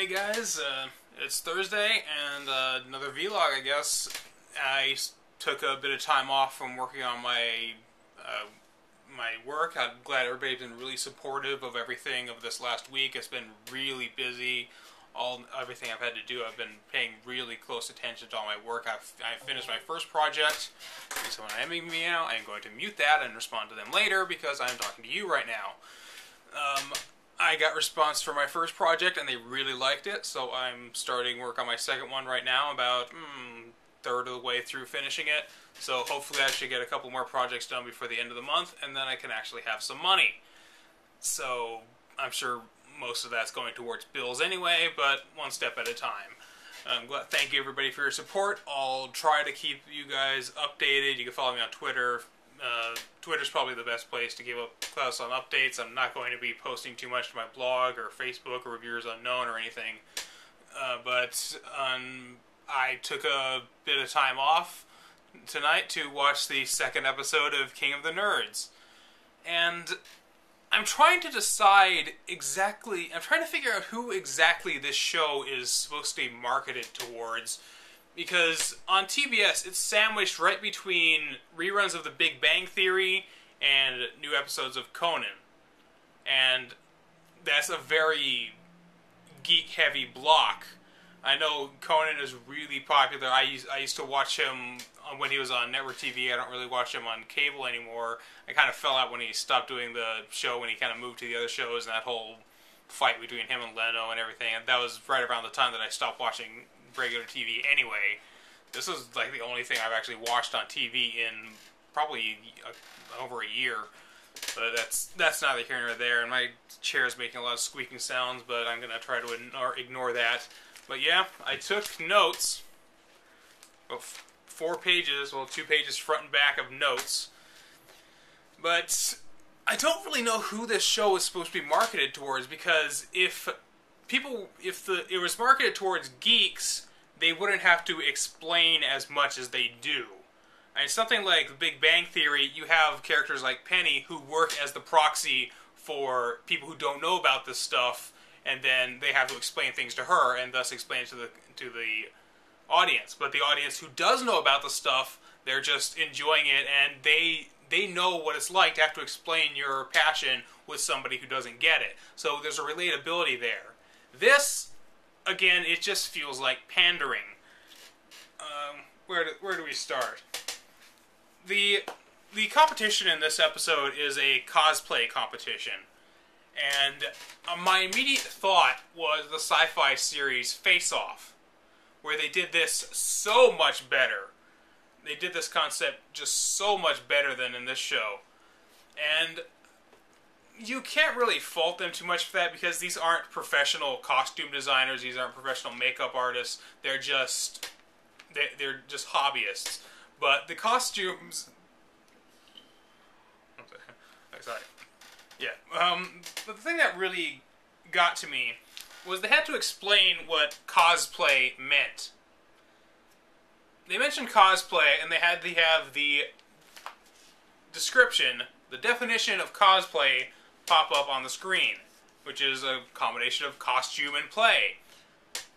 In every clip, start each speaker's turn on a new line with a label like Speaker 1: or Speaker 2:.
Speaker 1: Hey guys, it's Thursday and another vlog, I guess. I took a bit of time off from working on my work. I'm glad everybody's been really supportive of everything of this last week. It's been really busy. Everything I've had to do, I've been paying really close attention to all my work. I finished my first project. If someone aiming me out, I'm going to mute that and respond to them later because I'm talking to you right now. I got response for my first project and they really liked it, so I'm starting work on my second one right now, about third of the way through finishing it. So hopefully I should get a couple more projects done before the end of the month, and then I can actually have some money. So I'm sure most of that's going towards bills anyway, but one step at a time. Thank you everybody for your support. I'll try to keep you guys updated. You can follow me on Twitter. Twitter's probably the best place to give us on updates. I'm not going to be posting too much to my blog or Facebook or Reviewers Unknown or anything. I took a bit of time off tonight to watch the second episode of King of the Nerds. And I'm trying to decide exactly, I'm trying to figure out who exactly this show is supposed to be marketed towards. Because on TBS, it's sandwiched right between reruns of The Big Bang Theory and new episodes of Conan. And that's a very geek-heavy block. I know Conan is really popular. I used to watch him when he was on network TV. I don't really watch him on cable anymore. I kind of fell out when he stopped doing the show, when he kind of moved to the other shows, and that whole fight between him and Leno and everything. And that was right around the time that I stopped watching regular TV anyway. This is like the only thing I've actually watched on TV in probably over a year. But that's neither here nor there. And my chair is making a lot of squeaking sounds, but I'm going to try to ignore that. But yeah, I took notes. Well, 4 pages, well, 2 pages front and back of notes. But I don't really know who this show is supposed to be marketed towards, because if it was marketed towards geeks, they wouldn't have to explain as much as they do. I mean, something like The Big Bang Theory, you have characters like Penny who work as the proxy for people who don't know about this stuff, and then they have to explain things to her, and thus explain it to the audience. But the audience who does know about the stuff, they're just enjoying it, and they know what it's like to have to explain your passion with somebody who doesn't get it. So there's a relatability there. This, again, it just feels like pandering. Where do we start? The competition in this episode is a cosplay competition. And my immediate thought was the sci-fi series Face Off, where they did this so much better. They did this concept just so much better than in this show. And you can't really fault them too much for that, because these aren't professional costume designers, these aren't professional makeup artists, they're just hobbyists. But the costumes... Sorry. Yeah. But the thing that really got to me was they had to explain what cosplay meant. They mentioned cosplay, and they had to have the description, the definition of cosplay, pop up on the screen, which is a combination of costume and play.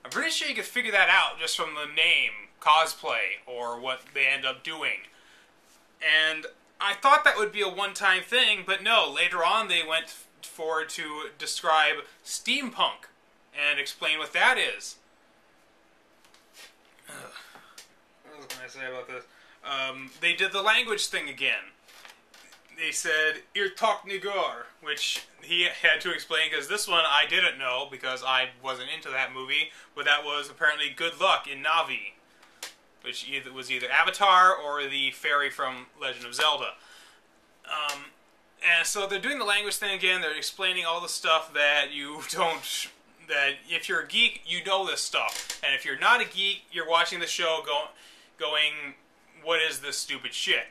Speaker 1: I'm pretty sure you could figure that out just from the name, cosplay, or what they end up doing. And I thought that would be a one-time thing, but no, later on they went forward to describe steampunk and explain what that is. What can I say about this? They did the language thing again. They said, "Ir tak nigor," which he had to explain, because this one I didn't know, because I wasn't into that movie, but that was apparently good luck in Na'vi, which was either Avatar or the fairy from Legend of Zelda. And so they're doing the language thing again. They're explaining all the stuff that you don't... that if you're a geek, you know this stuff. And if you're not a geek, you're watching the show going, what is this stupid shit?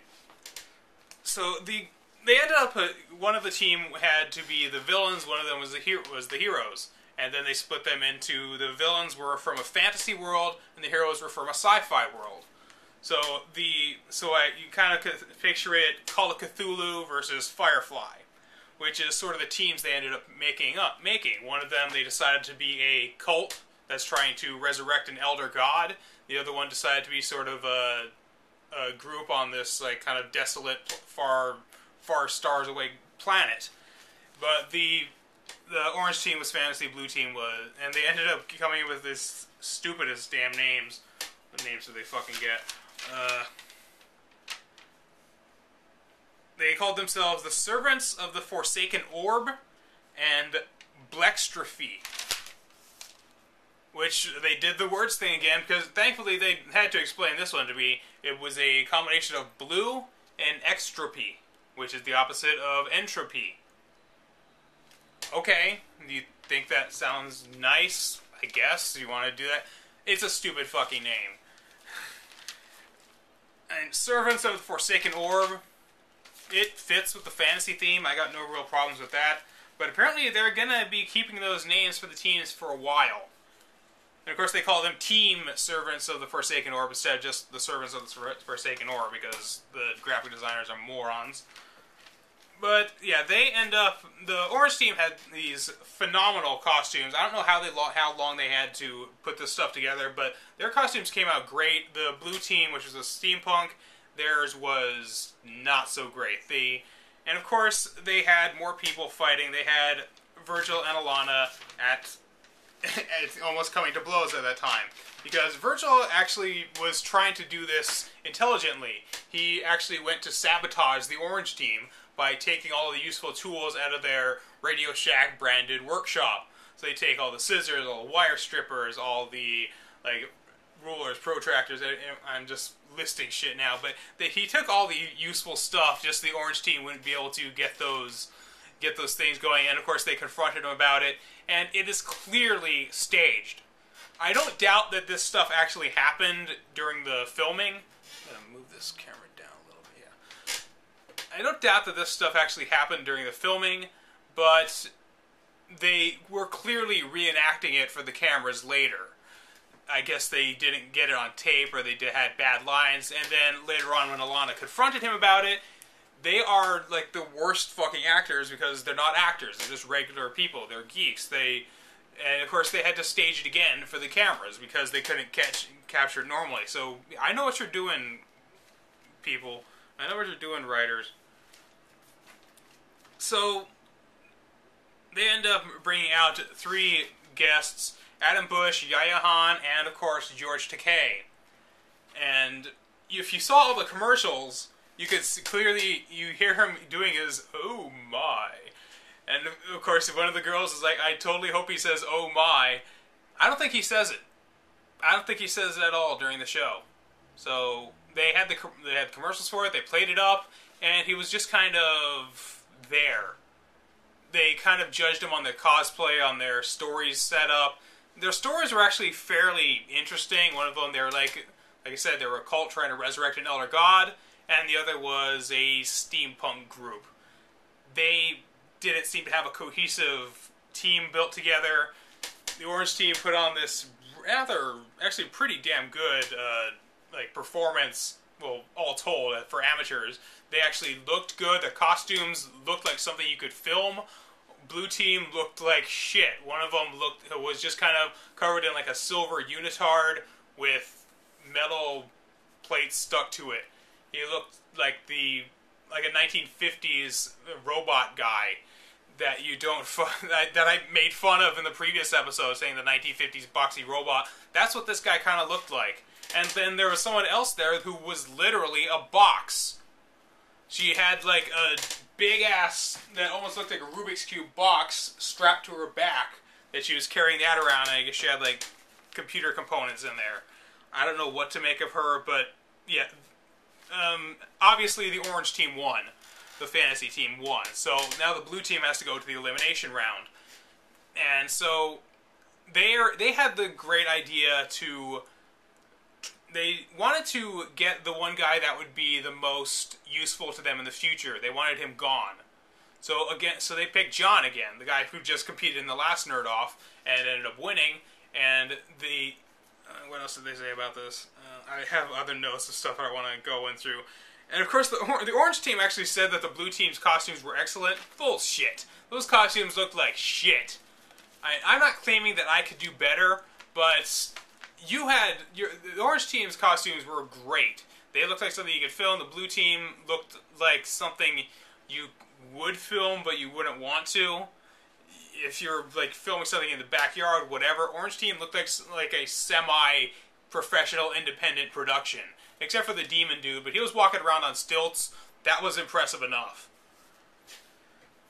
Speaker 1: So they ended up... one of the team had to be the villains, one of them was the heroes. And then they split them into, the villains were from a fantasy world, and the heroes were from a sci-fi world. So you kind of could picture it, Call of Cthulhu versus Firefly, which is sort of the teams they ended up making. One of them, they decided to be a cult that's trying to resurrect an elder god. The other one decided to be sort of a group on this like kind of desolate, far stars away planet. But the orange team was fantasy, blue team was, and they ended up coming up with this stupidest damn names. What names do they fucking get? They called themselves the Servants of the Forsaken Orb and Blextrophy. Which, they did the words thing again, because thankfully they had to explain this one to me. It was a combination of blue and extropy, which is the opposite of entropy. Okay, do you think that sounds nice? I guess. Do you want to do that? It's a stupid fucking name. And Servants of the Forsaken Orb, it fits with the fantasy theme. I got no real problems with that. But apparently they're going to be keeping those names for the teams for a while. And of course they call them Team Servants of the Forsaken Orb instead of just the Servants of the Forsaken Orb, because the graphic designers are morons. But yeah, they end up, the orange team had these phenomenal costumes. I don't know how long they had to put this stuff together, but their costumes came out great. The blue team, which was a steampunk, theirs was not so great. And of course they had more people fighting. They had Virgil and Alana at almost coming to blows at that time, because Virgil actually was trying to do this intelligently. He actually went to sabotage the orange team by taking all the useful tools out of their Radio Shack branded workshop. So they take all the scissors, all the wire strippers, all the like rulers, protractors. I'm just listing shit now, but he took all the useful stuff. Just the orange team wouldn't be able to get those things going, and of course they confronted him about it, and it is clearly staged. I don't doubt that this stuff actually happened during the filming. I'm gonna move this camera down a little bit, yeah. I don't doubt that this stuff actually happened during the filming, but they were clearly reenacting it for the cameras later. I guess they didn't get it on tape, or they had bad lines, and then later on when Alana confronted him about it, they are like the worst fucking actors, because they're not actors, they're just regular people, they're geeks. And of course they had to stage it again for the cameras because they couldn't capture it normally. So I know what you're doing, people. I know what you're doing, writers. So they end up bringing out 3 guests: Adam Bush, Yaya Han, and of course George Takei. And if you saw all the commercials, you could clearly, you hear him doing his, "Oh my." And of course one of the girls is like, "I totally hope he says, 'oh my.'" I don't think he says it. I don't think he says it at all during the show. So they had commercials for it, they played it up, and he was just kind of there. They kind of judged him on their cosplay, on their stories set up. Their stories were actually fairly interesting. One of them, they were like I said, they were a cult trying to resurrect an elder god, and the other was a steampunk group. They didn't seem to have a cohesive team built together. The orange team put on this rather, actually pretty damn good performance, well, all told, for amateurs. They actually looked good. Their costumes looked like something you could film. Blue team looked like shit. One of them was just kind of covered in like a silver unitard with metal plates stuck to it. He looked like a 1950s robot guy that that I made fun of in the previous episode, saying the 1950s boxy robot. That's what this guy kind of looked like. And then there was someone else there who was literally a box. She had like a big ass that almost looked like a Rubik's Cube box strapped to her back that she was carrying that around, and I guess she had like computer components in there. I don't know what to make of her, but yeah. Obviously the orange team won. The fantasy team won. So now the blue team has to go to the elimination round. And so they had the great idea they wanted to get the one guy that would be the most useful to them in the future. They wanted him gone. So they picked John again, the guy who just competed in the last Nerd Off and ended up winning. And what else did they say about this? I have other notes of stuff I want to go in through. And of course, the orange team actually said that the blue team's costumes were excellent. Bullshit. Those costumes looked like shit. I'm not claiming that I could do better, but the orange team's costumes were great. They looked like something you could film. The blue team looked like something you would film, but you wouldn't want to. If you're like filming something in the backyard, whatever. Orange team looked like a semi-professional independent production. Except for the demon dude, but he was walking around on stilts. That was impressive enough.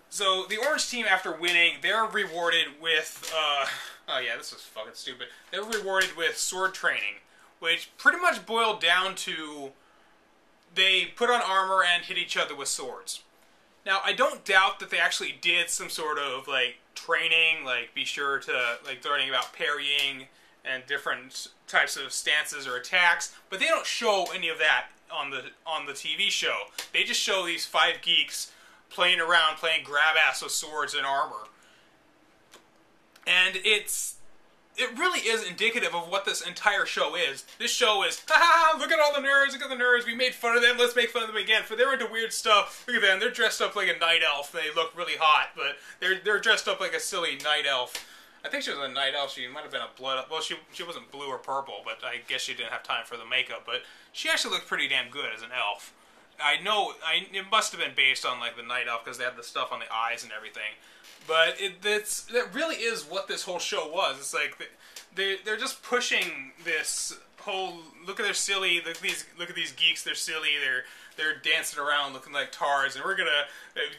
Speaker 1: So, the orange team, after winning, they're rewarded with, oh yeah, this was fucking stupid. They're rewarded with sword training, which pretty much boiled down to they put on armor and hit each other with swords. Now, I don't doubt that they actually did some sort of, like, training, like, be sure to, like, learning about parrying and different types of stances or attacks, but they don't show any of that on the TV show. They just show these 5 geeks playing around, playing grab-ass with swords and armor. And it really is indicative of what this entire show is. This show is, ha, look at all the nerds, look at the nerds, we made fun of them, let's make fun of them again. For they're into weird stuff, look at them, they're dressed up like a night elf, they look really hot, but they're dressed up like a silly night elf. I think she was a night elf. She might have been a blood... Well, she wasn't blue or purple, but I guess she didn't have time for the makeup. But she actually looked pretty damn good as an elf. I know... it must have been based on, like, the night elf, because they had the stuff on the eyes and everything. But that really is what this whole show was. It's like... They're just pushing this whole... Look at their silly... Look at these geeks. They're silly. They're dancing around looking like tards. And we're gonna...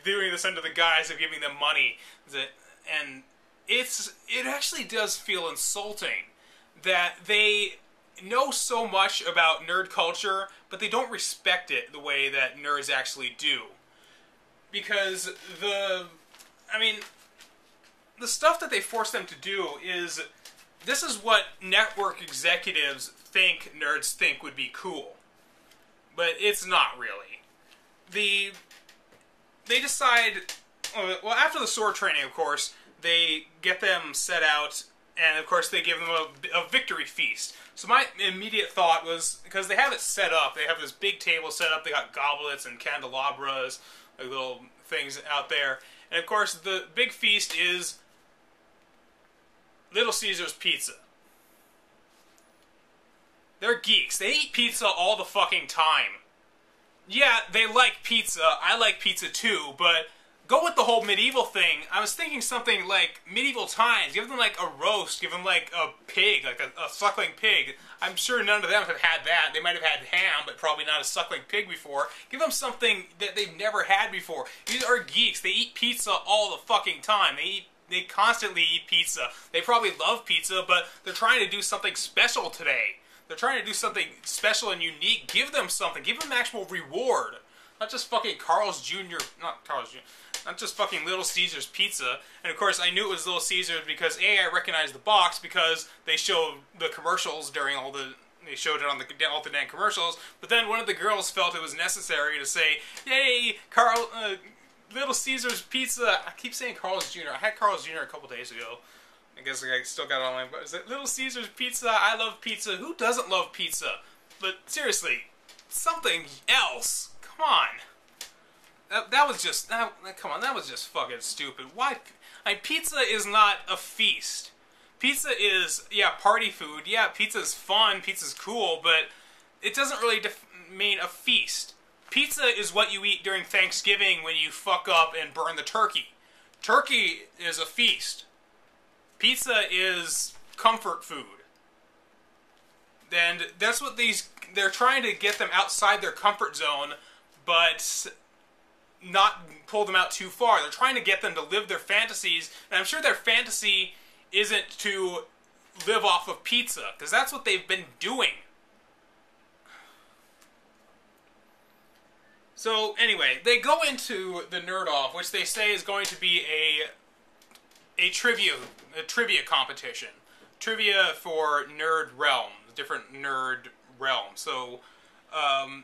Speaker 1: doing this under the guise of giving them money. And... It actually does feel insulting that they know so much about nerd culture, but they don't respect it the way that nerds actually do. Because the stuff that they force them to do is, this is what network executives think nerds think would be cool. But it's not really. They decide, well, after the sword training, of course, they get them set out, and of course they give them a victory feast. So my immediate thought was, because they have it set up, they have this big table set up, they got goblets and candelabras, like little things out there, and of course the big feast is Little Caesar's Pizza. They're geeks. They eat pizza all the fucking time. Yeah, they like pizza, I like pizza too, but go with the whole medieval thing. I was thinking something like medieval times. Give them like a roast. Give them like a pig, like a suckling pig. I'm sure none of them have had that. They might have had ham, but probably not a suckling pig before. Give them something that they've never had before. These are geeks. They eat pizza all the fucking time. They constantly eat pizza. They probably love pizza, but they're trying to do something special today. They're trying to do something special and unique. Give them something. Give them actual reward. Not just fucking not just fucking Little Caesar's Pizza. And of course, I knew it was Little Caesar's because A, I recognized the box because they showed the commercials during they showed it on all the damn commercials. But then one of the girls felt it was necessary to say, "Yay, Little Caesar's Pizza." I keep saying Carl's Jr. I had Carl's Jr. a couple days ago. I guess I still got it on my... But is it Little Caesar's Pizza? I love pizza. Who doesn't love pizza? But seriously, something else. Come on. That was just... come on, that was just fucking stupid. Why... pizza is not a feast. Pizza is, yeah, party food. Yeah, pizza's fun, pizza's cool, but it doesn't really mean a feast. Pizza is what you eat during Thanksgiving when you fuck up and burn the turkey. Turkey is a feast. Pizza is comfort food. And that's what they're trying to get them outside their comfort zone, but not pull them out too far. They're trying to get them to live their fantasies, and I'm sure their fantasy isn't to live off of pizza, because that's what they've been doing. So, anyway, they go into the Nerd-Off, which they say is going to be a trivia competition. Trivia for nerd realms, different nerd realms. So,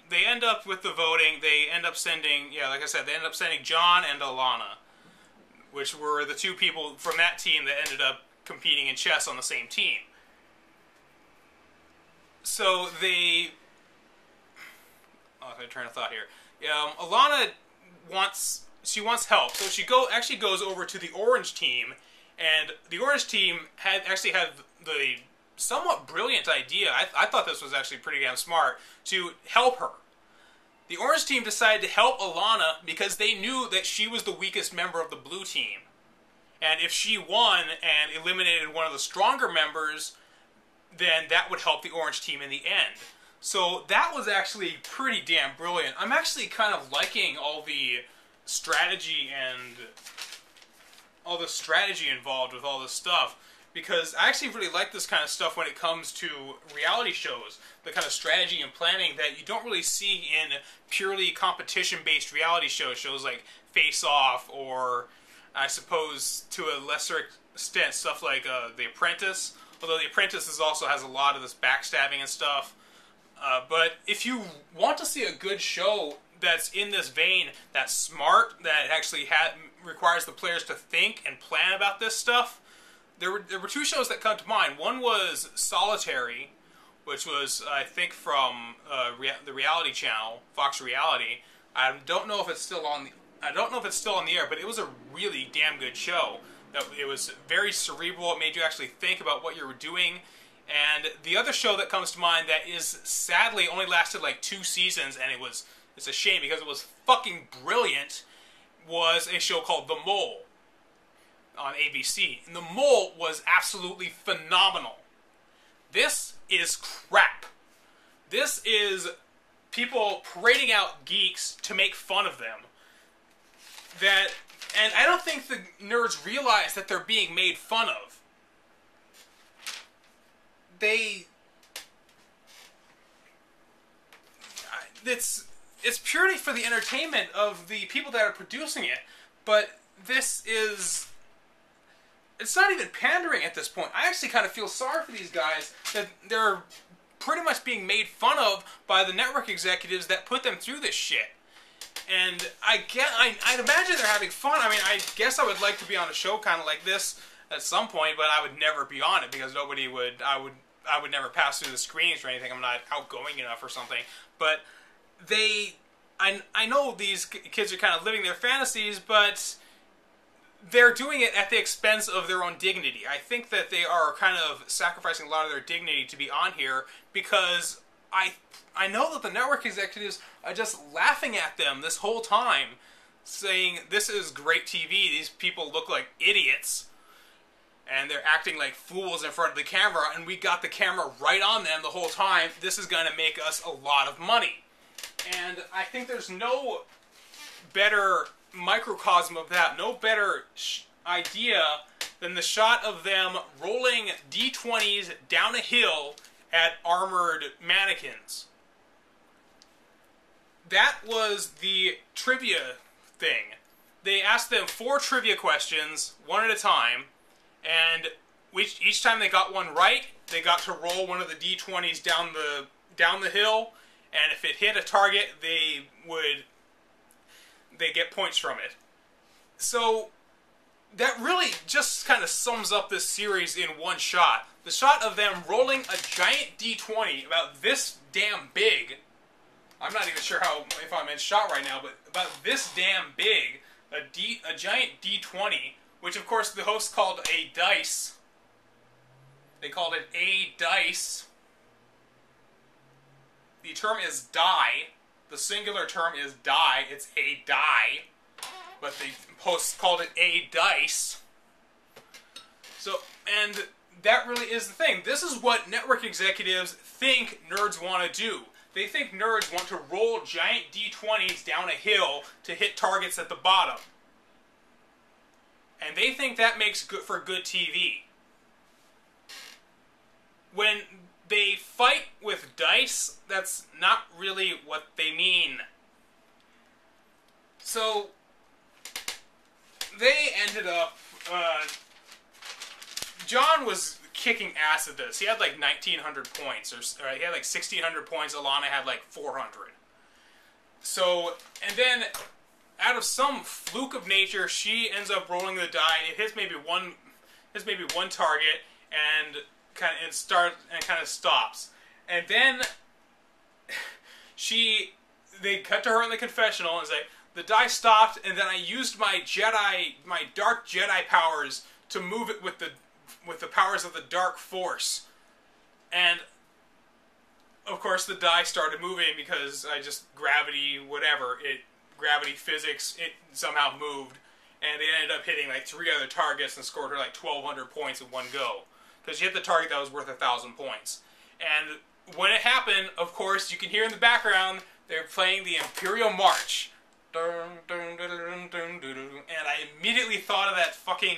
Speaker 1: they end up with the voting, they end up sending, yeah, like I said, they end up sending John and Alana, which were the two people from that team that ended up competing in chess on the same team. So they... Oh, my train of thought here. Alana wants help, so she actually goes over to the Orange team, and the Orange team had the somewhat brilliant idea. I thought this was actually pretty damn smart to help her. The Orange team decided to help Alana because they knew that she was the weakest member of the Blue team. And if she won and eliminated one of the stronger members, then that would help the Orange team in the end. So that was actually pretty damn brilliant. I'm actually kind of liking all the strategy involved with all this stuff, because I actually really like this kind of stuff when it comes to reality shows. The kind of strategy and planning that you don't really see in purely competition-based reality shows like Face Off, or I suppose to a lesser extent stuff like The Apprentice. Although The Apprentice also has a lot of this backstabbing and stuff. But if you want to see a good show that's in this vein, that's smart, that actually requires the players to think and plan about this stuff, there were two shows that come to mind. One was Solitary, which was, I think, from the reality channel, Fox Reality. I don't know if it's still on the air, but it was a really damn good show. It was very cerebral. It made you actually think about what you were doing. And the other show that comes to mind that is sadly only lasted like 2 seasons, and it's a shame because it was fucking brilliant, was a show called The Mole on ABC. And The Mole was absolutely phenomenal. This is crap. This is people parading out geeks to make fun of them. And I don't think the nerds realize that they're being made fun of. It's purely for the entertainment of the people that are producing it, but it's not even pandering at this point. I actually kind of feel sorry for these guys that they're pretty much being made fun of by the network executives that put them through this shit. And I'd imagine they're having fun. I mean, I guess I would like to be on a show kind of like this at some point, but I would never be on it because I would never pass through the screens or anything. I'm not outgoing enough or something. But I know these kids are kind of living their fantasies, but they're doing it at the expense of their own dignity. I think that they are kind of sacrificing a lot of their dignity to be on here because I know that the network executives are just laughing at them this whole time, saying, this is great TV, these people look like idiots, and they're acting like fools in front of the camera, and we got the camera right on them the whole time. This is going to make us a lot of money. And I think there's no better microcosm of that, no better idea than the shot of them rolling D20s down a hill at armored mannequins. That was the trivia thing. They asked them 4 trivia questions, one at a time, and each time they got one right, they got to roll one of the D20s down the hill, and if it hit a target, they get points from it. So that really just kind of sums up this series in one shot. The shot of them rolling a giant D20 about this damn big. I'm not even sure if I'm in shot right now, but about this damn big, a giant D20, which of course the host called a dice. They called it a dice. The term is die. The singular term is die. It's a die. But the host called it a dice. So, and that really is the thing. This is what network executives think nerds want to do. They think nerds want to roll giant D20s down a hill to hit targets at the bottom. And they think that makes for good TV. When they fight with dice, that's not really what they mean. So, they ended up... John was kicking ass at this. He had like 1,900 points, or he had like 1,600 points. Alana had like 400. So, and then out of some fluke of nature, she ends up rolling the die. It hits maybe one target, and kind of stops. And then she they cut to her in the confessional and say, the die stopped, and then I used my dark Jedi powers to move it with the powers of the Dark Force. And, of course, the die started moving because gravity physics, it somehow moved. And it ended up hitting like 3 other targets and scored her like 1,200 points in one go. Because she hit the target that was worth 1,000 points. And when it happened, of course, you can hear in the background, they're playing the Imperial March. And I immediately thought of that fucking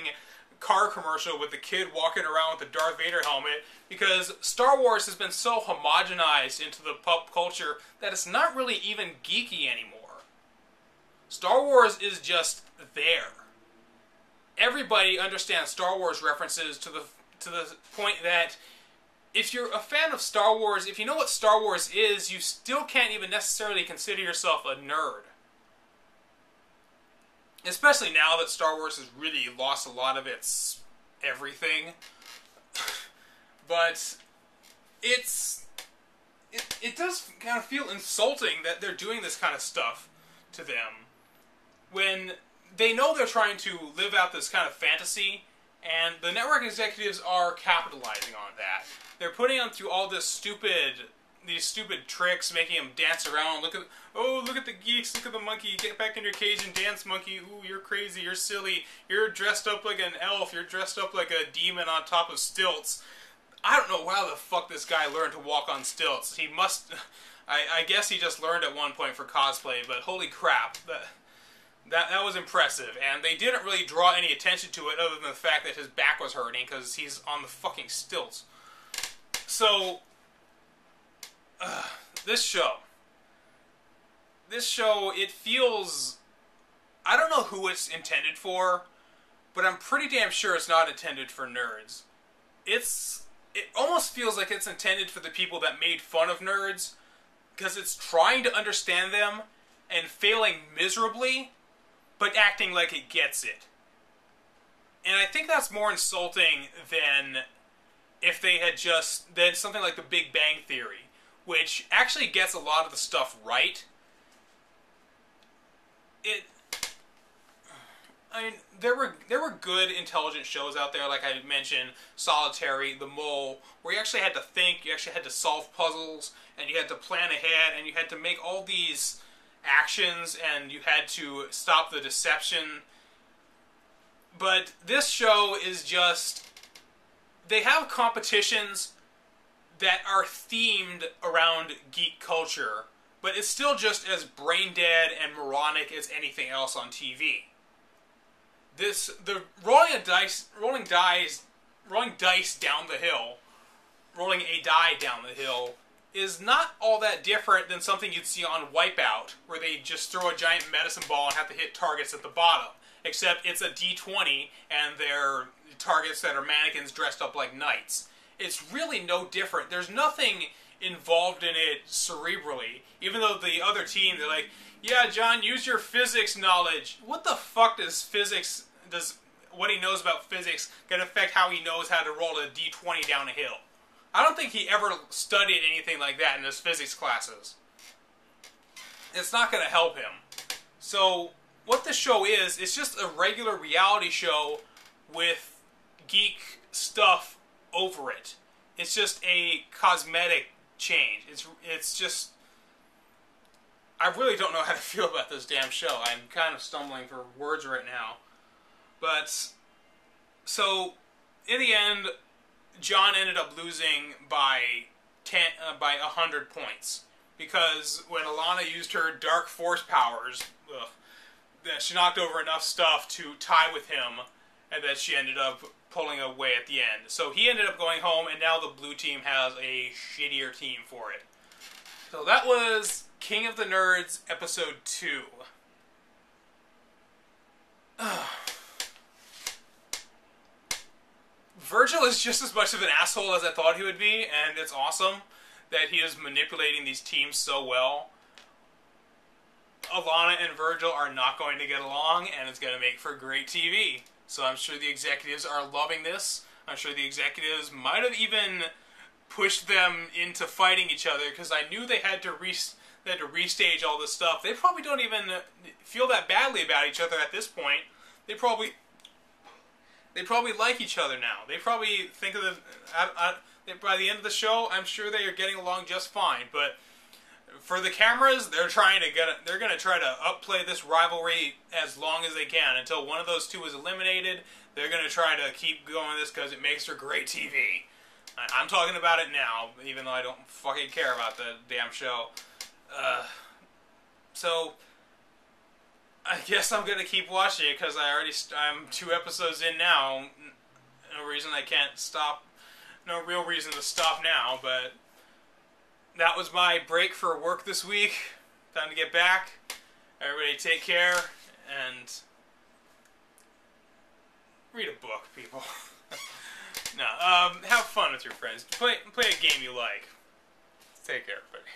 Speaker 1: car commercial with the kid walking around with the Darth Vader helmet, because Star Wars has been so homogenized into the pop culture that it's not really even geeky anymore. Star Wars is just there. Everybody understands Star Wars references to the point that if you're a fan of Star Wars, if you know what Star Wars is, you still can't even necessarily consider yourself a nerd. Especially now that Star Wars has really lost a lot of its everything. But it does kind of feel insulting that they're doing this kind of stuff to them when they know they're trying to live out this kind of fantasy, and the network executives are capitalizing on that. They're putting them through all these stupid tricks, making them dance around. Look at the geeks, look at the monkey, get back in your cage and dance, monkey. Ooh, you're crazy, you're silly, you're dressed up like an elf, you're dressed up like a demon on top of stilts. I don't know how the fuck this guy learned to walk on stilts. He must, I guess he just learned at one point for cosplay, but holy crap, that was impressive. And they didn't really draw any attention to it other than the fact that his back was hurting because he's on the fucking stilts. So, this show, it feels, I don't know who it's intended for, but I'm pretty damn sure it's not intended for nerds. It almost feels like it's intended for the people that made fun of nerds, because it's trying to understand them and failing miserably, but acting like it gets it. And I think that's more insulting than if they had than something like The Big Bang Theory, which actually gets a lot of the stuff right. I mean, there were good, intelligent shows out there, like I mentioned, Solitary, The Mole, where you actually had to think, you actually had to solve puzzles, and you had to plan ahead, and you had to make all these actions, and you had to stop the deception. But this show is just, they have competitions that are themed around geek culture, but it's still just as brain dead and moronic as anything else on TV. The rolling dice down the hill, rolling a die down the hill, is not all that different than something you'd see on Wipeout, where they just throw a giant medicine ball and have to hit targets at the bottom. Except it's a D20, and they're targets that are mannequins dressed up like knights. It's really no different. There's nothing involved in it cerebrally. Even though the other team, they're like, yeah, John, use your physics knowledge. What the fuck does what he knows about physics gonna affect how he knows how to roll a D20 down a hill? I don't think he ever studied anything like that in his physics classes. It's not gonna help him. So, what this show is, it's just a regular reality show with geek stuff over it. It's just a cosmetic change. It's just, I really don't know how to feel about this damn show. I'm kind of stumbling for words right now. But, so, in the end, John ended up losing by 100 points. Because when Alana used her Dark Force powers, she knocked over enough stuff to tie with him, and then she ended up pulling away at the end. So he ended up going home, and now the blue team has a shittier team for it. So that was King of the Nerds, Episode 2. Virgil is just as much of an asshole as I thought he would be, and it's awesome that he is manipulating these teams so well. Alana and Virgil are not going to get along, and it's going to make for great TV. So I'm sure the executives are loving this. I'm sure the executives might have even pushed them into fighting each other, because I knew they had to they had to restage all this stuff. They probably don't even feel that badly about each other at this point. They probably like each other now. They probably think of the... by the end of the show, I'm sure they are getting along just fine. But for the cameras, they're going to try to upplay this rivalry as long as they can until one of those two is eliminated. They're going to try to keep going this because it makes for great TV. I'm talking about it now, even though I don't fucking care about the damn show. So I guess I'm gonna keep watching it because I'm 2 episodes in now. No reason I can't stop. No real reason to stop now. But that was my break for work this week. Time to get back. Everybody take care and read a book, people. No, have fun with your friends. Play a game you like. Take care, everybody.